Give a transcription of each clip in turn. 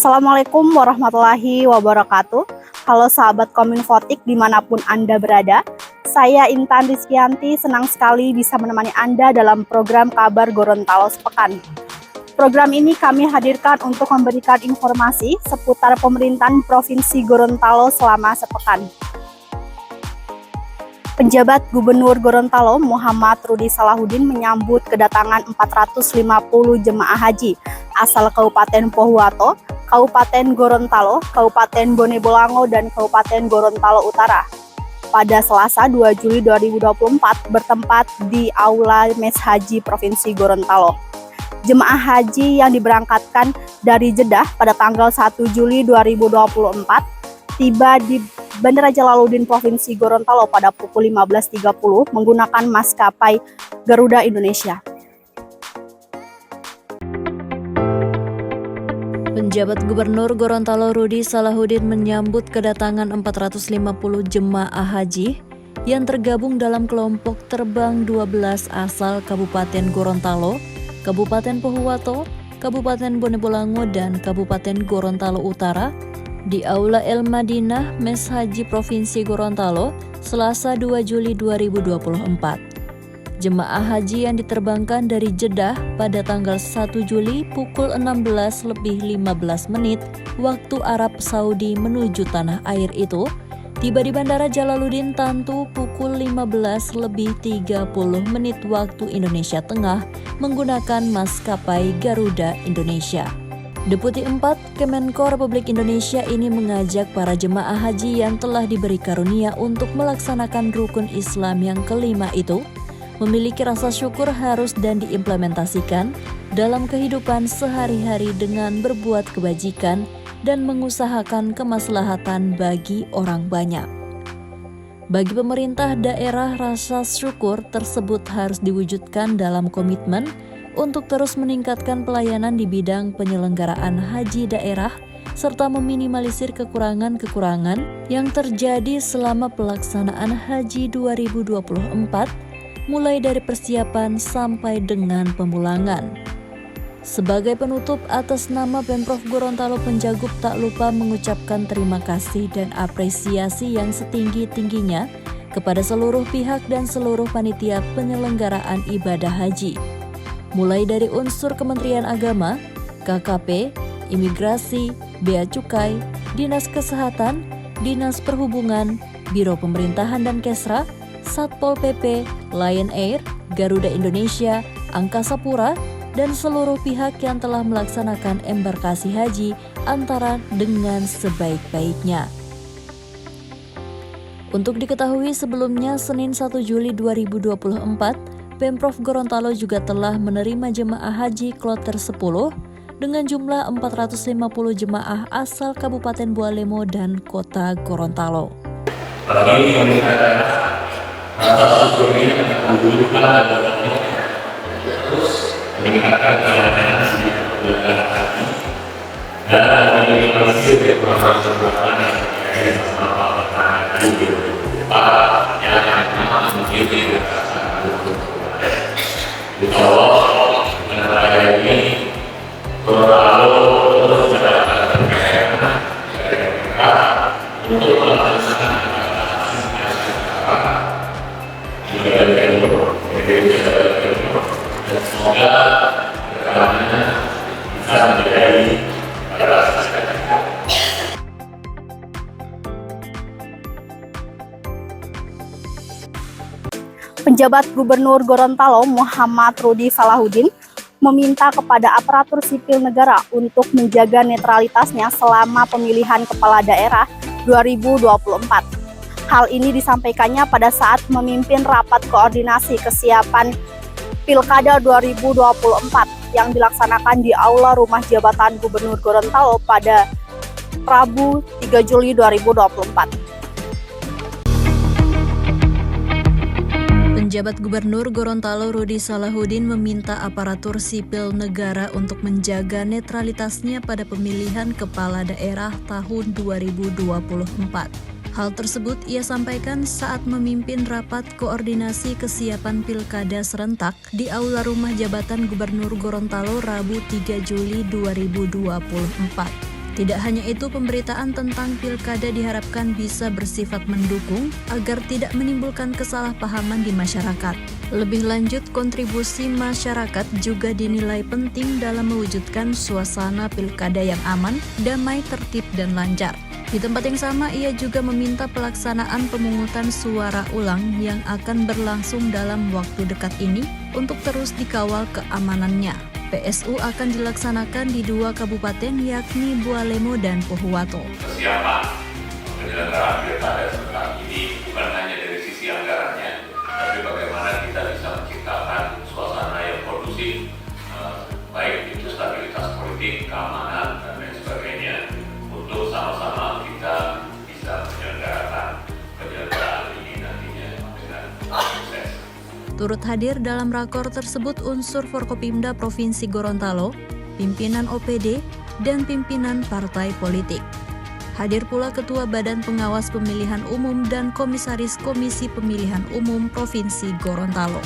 Assalamualaikum warahmatullahi wabarakatuh. Halo sahabat Kominfotik dimanapun Anda berada. Saya Intan Rizkianti, senang sekali bisa menemani Anda dalam program Kabar Gorontalo Sepekan. Program ini kami hadirkan untuk memberikan informasi seputar pemerintahan Provinsi Gorontalo selama sepekan. Penjabat Gubernur Gorontalo Muhammad Rudi Salahuddin menyambut kedatangan 450 jemaah haji asal Kabupaten Pohuwato, Kabupaten Gorontalo, Kabupaten Bone Bolango, dan Kabupaten Gorontalo Utara pada Selasa 2 Juli 2024 bertempat di Aula Mes Haji Provinsi Gorontalo. Jemaah haji yang diberangkatkan dari Jeddah pada tanggal 1 Juli 2024 tiba di Bandara Jalaluddin Provinsi Gorontalo pada pukul 15.30 menggunakan maskapai Garuda Indonesia. Penjabat Gubernur Gorontalo Rudi Salahuddin menyambut kedatangan 450 jemaah haji yang tergabung dalam kelompok terbang 12 asal Kabupaten Gorontalo, Kabupaten Pohuwato, Kabupaten Bone Bolango, dan Kabupaten Gorontalo Utara di Aula El Madinah Mes Haji Provinsi Gorontalo, Selasa 2 Juli 2024. Jemaah haji yang diterbangkan dari Jeddah pada tanggal 1 Juli pukul 16.15 waktu Arab Saudi menuju tanah air itu tiba di Bandara Jalaluddin Tantu pukul 15.30 waktu Indonesia Tengah menggunakan maskapai Garuda Indonesia. Deputi 4 Kemenko Republik Indonesia ini mengajak para jemaah haji yang telah diberi karunia untuk melaksanakan rukun Islam yang kelima itu memiliki rasa syukur harus dan diimplementasikan dalam kehidupan sehari-hari dengan berbuat kebajikan dan mengusahakan kemaslahatan bagi orang banyak. Bagi pemerintah daerah, rasa syukur tersebut harus diwujudkan dalam komitmen untuk terus meningkatkan pelayanan di bidang penyelenggaraan haji daerah serta meminimalisir kekurangan-kekurangan yang terjadi selama pelaksanaan haji 2024 mulai dari persiapan sampai dengan pemulangan. Sebagai penutup, atas nama Pemprov Gorontalo, Penjagup tak lupa mengucapkan terima kasih dan apresiasi yang setinggi-tingginya kepada seluruh pihak dan seluruh panitia penyelenggaraan ibadah haji, mulai dari unsur Kementerian Agama, KKP, Imigrasi, Bea Cukai, Dinas Kesehatan, Dinas Perhubungan, Biro Pemerintahan dan Kesra, Satpol PP, Lion Air, Garuda Indonesia, Angkasa Pura, dan seluruh pihak yang telah melaksanakan embarkasi haji antara dengan sebaik-baiknya. Untuk diketahui sebelumnya, Senin 1 Juli 2024, Pemprov Gorontalo juga telah menerima jemaah haji kloter 10 dengan jumlah 450 jemaah asal Kabupaten Bualemo dan Kota Gorontalo. Rasa syukur ini akan diwujudkan terus meningkatkan pelayanan di hati dan meminimalisir kekurangan-kekurangan yang terkait sama pertahanan di depan yang memang mungkin insya Allah dengan raya ini Gorontalo terus mendapatkan kekayaan dari mereka untuk melaksanakan dan semoga kedepannya bisa menjadi Penjabat Gubernur Gorontalo Muhammad Rudi Salahuddin meminta kepada aparatur sipil negara untuk menjaga netralitasnya selama pemilihan kepala daerah 2024. Hal ini disampaikannya pada saat memimpin rapat koordinasi kesiapan Pilkada 2024 yang dilaksanakan di Aula Rumah Jabatan Gubernur Gorontalo pada Rabu 3 Juli 2024. Penjabat Gubernur Gorontalo Rudi Salahuddin meminta aparatur sipil negara untuk menjaga netralitasnya pada pemilihan kepala daerah tahun 2024. Hal tersebut ia sampaikan saat memimpin rapat koordinasi kesiapan Pilkada serentak di Aula Rumah Jabatan Gubernur Gorontalo Rabu 3 Juli 2024. Tidak hanya itu, pemberitaan tentang pilkada diharapkan bisa bersifat mendukung agar tidak menimbulkan kesalahpahaman di masyarakat. Lebih lanjut, kontribusi masyarakat juga dinilai penting dalam mewujudkan suasana pilkada yang aman, damai, tertib, dan lancar. Di tempat yang sama, ia juga meminta pelaksanaan pemungutan suara ulang yang akan berlangsung dalam waktu dekat ini untuk terus dikawal keamanannya. PSU akan dilaksanakan di 2 kabupaten yakni Bualemo dan Pohuwato. Kesiapan penyelenggaraan pilkada serentak ini bukan hanya dari sisi anggarannya, tapi bagaimana kita bisa menciptakan suasana yang kondusif, baik itu stabilitas politik, keamanan, dan lain sebagainya, untuk sama-sama kita bisa menyelenggarakan penyelenggaraan ini nantinya dengan sukses. Turut hadir dalam rakor tersebut unsur Forkopimda Provinsi Gorontalo, pimpinan OPD, dan pimpinan partai politik. Hadir pula Ketua Badan Pengawas Pemilihan Umum dan Komisaris Komisi Pemilihan Umum Provinsi Gorontalo.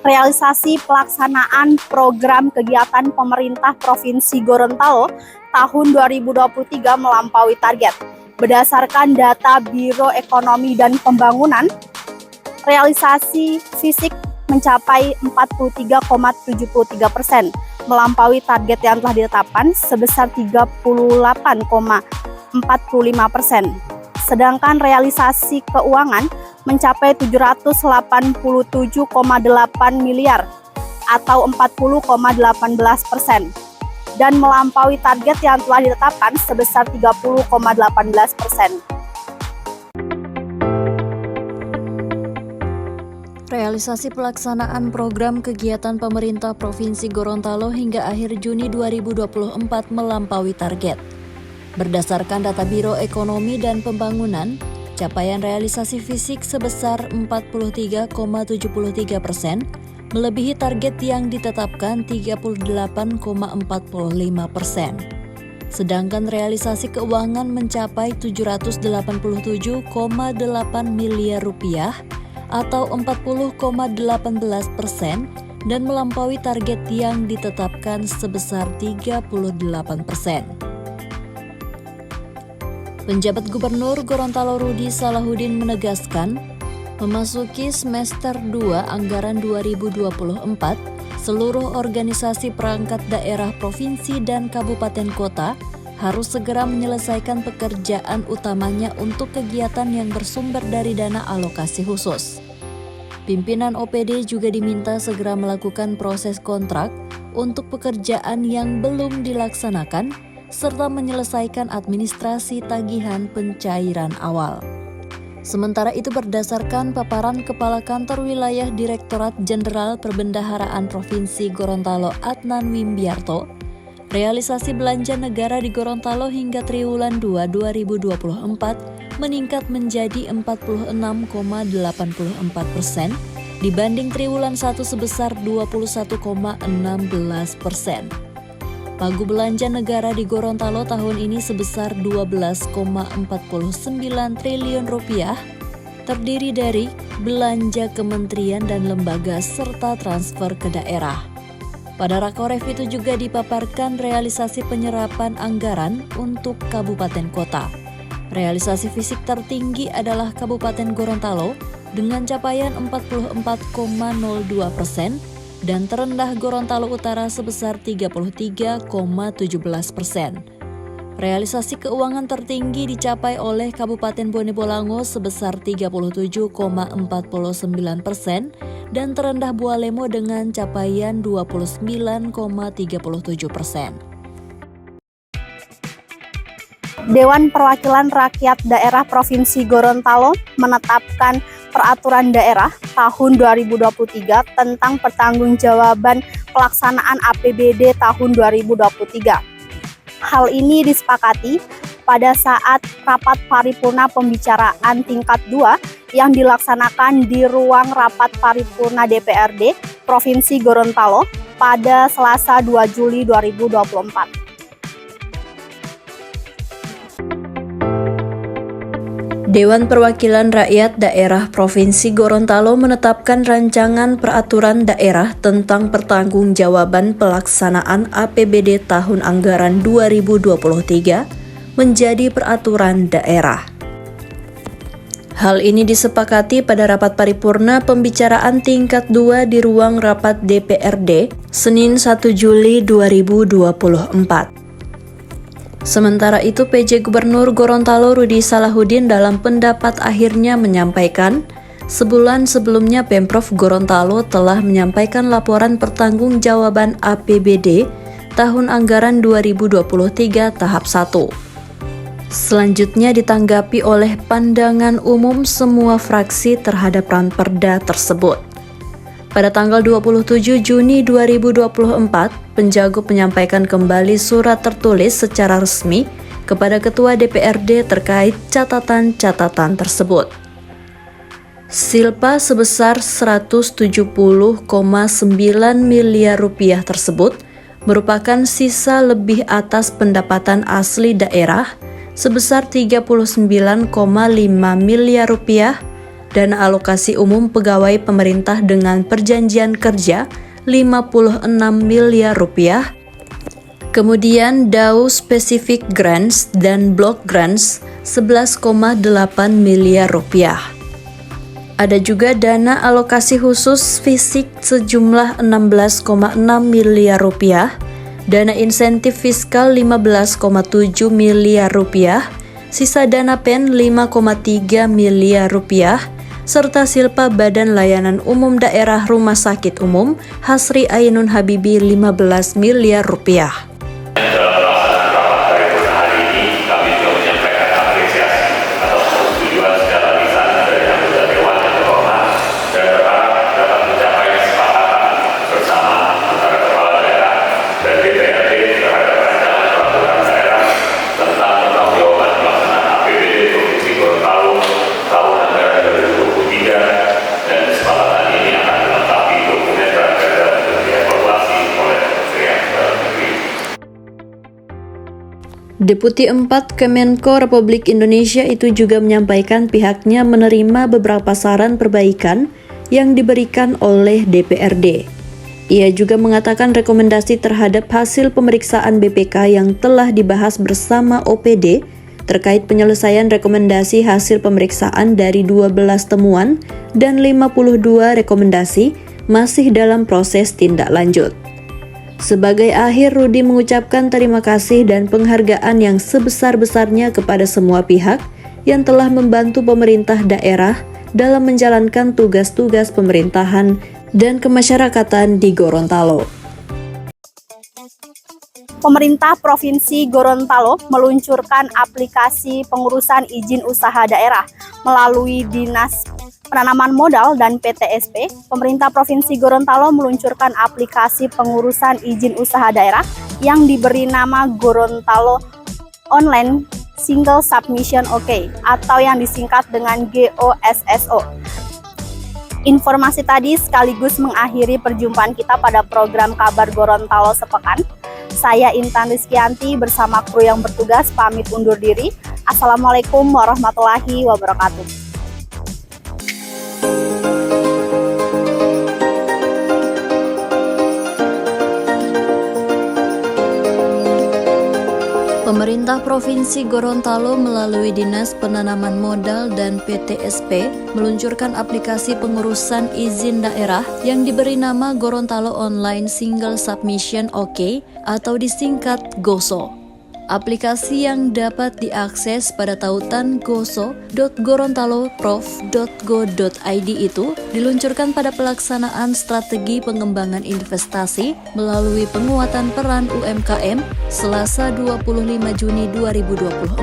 Realisasi pelaksanaan program kegiatan pemerintah Provinsi Gorontalo tahun 2023 melampaui target. Berdasarkan data Biro Ekonomi dan Pembangunan, realisasi fisik mencapai 43,73%, melampaui target yang telah ditetapkan sebesar 38,45%. Sedangkan realisasi keuangan mencapai 787,8 miliar atau 40,18% dan melampaui target yang telah ditetapkan sebesar 30,18%. Realisasi pelaksanaan program kegiatan pemerintah Provinsi Gorontalo hingga akhir Juni 2024 melampaui target. Berdasarkan data Biro Ekonomi dan Pembangunan, capaian realisasi fisik sebesar 43,73%, melebihi target yang ditetapkan 38,45%. Sedangkan realisasi keuangan mencapai 787,8 miliar rupiah atau 40,18% dan melampaui target yang ditetapkan sebesar 38%. Penjabat Gubernur Gorontalo Rudi Salahuddin menegaskan, memasuki semester 2 anggaran 2024, seluruh organisasi perangkat daerah provinsi dan kabupaten kota harus segera menyelesaikan pekerjaan utamanya untuk kegiatan yang bersumber dari dana alokasi khusus. Pimpinan OPD juga diminta segera melakukan proses kontrak untuk pekerjaan yang belum dilaksanakan, serta menyelesaikan administrasi tagihan pencairan awal. Sementara itu, berdasarkan paparan Kepala Kantor Wilayah Direktorat Jenderal Perbendaharaan Provinsi Gorontalo Adnan Wimbiarto, realisasi belanja negara di Gorontalo hingga triwulan 2 2024 meningkat menjadi 46,84% dibanding triwulan 1 sebesar 21,16%. Pagu belanja negara di Gorontalo tahun ini sebesar 12,49 triliun rupiah, terdiri dari belanja kementerian dan lembaga serta transfer ke daerah. Pada Rakoref itu juga dipaparkan realisasi penyerapan anggaran untuk kabupaten kota. Realisasi fisik tertinggi adalah Kabupaten Gorontalo dengan capaian 44,02%, dan terendah Gorontalo Utara sebesar 33,17%. Realisasi keuangan tertinggi dicapai oleh Kabupaten Bone Bolango sebesar 37,49% dan terendah Bualemo dengan capaian 29,37%. Dewan Perwakilan Rakyat Daerah Provinsi Gorontalo menetapkan Peraturan Daerah tahun 2023 tentang pertanggungjawaban pelaksanaan APBD tahun 2023. Hal ini disepakati pada saat rapat paripurna pembicaraan tingkat 2 yang dilaksanakan di ruang rapat paripurna DPRD Provinsi Gorontalo pada Selasa 2 Juli 2024. Dewan Perwakilan Rakyat Daerah Provinsi Gorontalo menetapkan rancangan peraturan daerah tentang pertanggungjawaban pelaksanaan APBD tahun anggaran 2023 menjadi peraturan daerah. Hal ini disepakati pada rapat paripurna pembicaraan tingkat 2 di ruang rapat DPRD Senin 1 Juli 2024. Sementara itu, PJ Gubernur Gorontalo Rudi Salahuddin dalam pendapat akhirnya menyampaikan, sebulan sebelumnya Pemprov Gorontalo telah menyampaikan laporan pertanggungjawaban APBD tahun anggaran 2023 tahap 1. Selanjutnya ditanggapi oleh pandangan umum semua fraksi terhadap ranperda tersebut. Pada tanggal 27 Juni 2024, Penjago menyampaikan kembali surat tertulis secara resmi kepada Ketua DPRD terkait catatan-catatan tersebut. Silpa sebesar 170,9 miliar rupiah tersebut merupakan sisa lebih atas pendapatan asli daerah sebesar 39,5 miliar rupiah dan alokasi umum pegawai pemerintah dengan perjanjian kerja 56 miliar rupiah. Kemudian DAU Specific Grants dan Block Grants 11,8 miliar rupiah. Ada juga dana alokasi khusus fisik sejumlah 16,6 miliar rupiah, dana insentif fiskal 15,7 miliar rupiah, sisa dana PEN 5,3 miliar rupiah, serta silpa Badan Layanan Umum Daerah Rumah Sakit Umum Hasri Ainun Habibi 15 miliar rupiah. Dalam pelaksanaan rapat paripurna hari ini, kami juga menyampaikan apresiasi atas persetujuan secara lisan dari anggota Dewan yang terhormat dan berharap dapat mencapai kesepakatan bersama antara Kepala Daerah dan DPRD terhadap rancangan peraturan daerah tentang pertanggungjawaban pelaksanaan APBD Provinsi Gorontalo tahun anggaran 2023 dan kesepakatan ini akan dilengkapi dokumen ranperda untuk dievaluasi oleh Kementerian Dalam Negeri. Deputi 4 Kemenko Republik Indonesia itu juga menyampaikan pihaknya menerima beberapa saran perbaikan yang diberikan oleh DPRD. Ia juga mengatakan rekomendasi terhadap hasil pemeriksaan BPK yang telah dibahas bersama OPD terkait penyelesaian rekomendasi hasil pemeriksaan dari 12 temuan dan 52 rekomendasi masih dalam proses tindak lanjut. Sebagai akhir, Rudi mengucapkan terima kasih dan penghargaan yang sebesar-besarnya kepada semua pihak yang telah membantu pemerintah daerah dalam menjalankan tugas-tugas pemerintahan dan kemasyarakatan di Gorontalo. Pemerintah Provinsi Gorontalo meluncurkan aplikasi pengurusan izin usaha daerah melalui Dinas Penanaman Modal dan PTSP. Pemerintah Provinsi Gorontalo meluncurkan aplikasi pengurusan izin usaha daerah yang diberi nama Gorontalo Online Single Submission OK atau yang disingkat dengan GOSSO. Informasi tadi sekaligus mengakhiri perjumpaan kita pada program Kabar Gorontalo sepekan. Saya Intan Rizkyanti bersama kru yang bertugas pamit undur diri. Assalamualaikum warahmatullahi wabarakatuh. Pemerintah Provinsi Gorontalo melalui Dinas Penanaman Modal dan PTSP meluncurkan aplikasi pengurusan izin daerah yang diberi nama Gorontalo Online Single Submission OK atau disingkat GOSO. Aplikasi yang dapat diakses pada tautan goso.gorontaloprof.go.id itu diluncurkan pada pelaksanaan strategi pengembangan investasi melalui penguatan peran UMKM Selasa 25 Juni 2024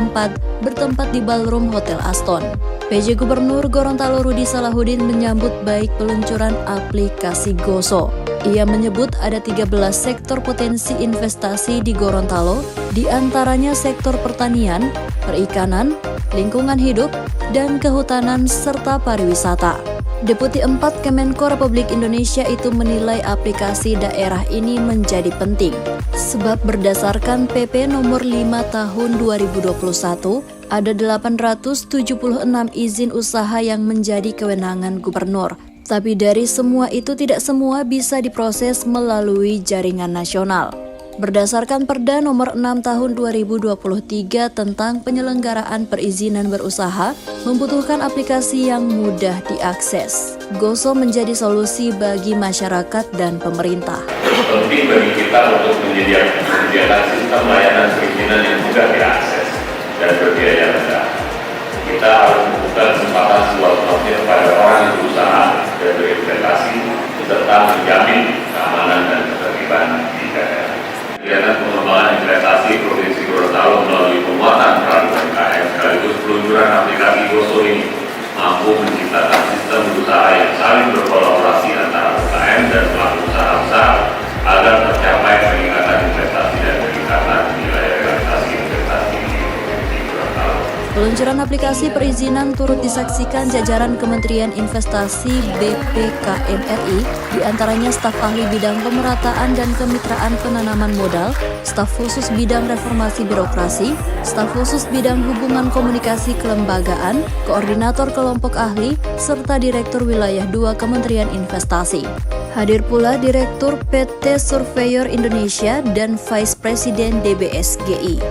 bertempat di Ballroom Hotel Aston. PJ Gubernur Gorontalo Rudi Salahuddin menyambut baik peluncuran aplikasi Goso. Ia menyebut ada 13 sektor potensi investasi di Gorontalo, di antaranya sektor pertanian, perikanan, lingkungan hidup, dan kehutanan serta pariwisata. Deputi 4 Kemenko Republik Indonesia itu menilai aplikasi daerah ini menjadi penting, sebab berdasarkan PP nomor 5 tahun 2021, ada 876 izin usaha yang menjadi kewenangan gubernur. Tapi dari semua itu tidak semua bisa diproses melalui jaringan nasional. Berdasarkan Perda nomor 6 tahun 2023 tentang penyelenggaraan perizinan berusaha, membutuhkan aplikasi yang mudah diakses. Goso menjadi solusi bagi masyarakat dan pemerintah. Penting bagi kita untuk menyediakan sistem layanan perizinan yang mudah diakses dan berbiaya rendah. Kita harus membuka kesempatan seluas-luasnya kepada orang yang berusaha dan berinvestasi serta menjamin keamanan dan ketertiban di daerah. Kegiatan pengembangan investasi Provinsi Gorontalo melalui penguatan peran UMKM sekaligus peluncuran aplikasi Goso ini mampu menciptakan sistem usaha yang saling berkolaborasi antara UMKM dan pelaku usaha besar agar tercapai peningkatan investasi dan peningkatan nilai realisasi investasi di Provinsi Gorontalo. Peluncuran aplikasi perizinan turut disaksikan jajaran Kementerian Investasi BPKM RI, diantaranya staf ahli bidang pemerataan dan kemitraan penanaman modal, staf khusus bidang reformasi birokrasi, staf khusus bidang hubungan komunikasi kelembagaan, koordinator kelompok ahli, serta Direktur Wilayah 2 Kementerian Investasi. Hadir pula Direktur PT Surveyor Indonesia dan Vice Presiden DBSGI.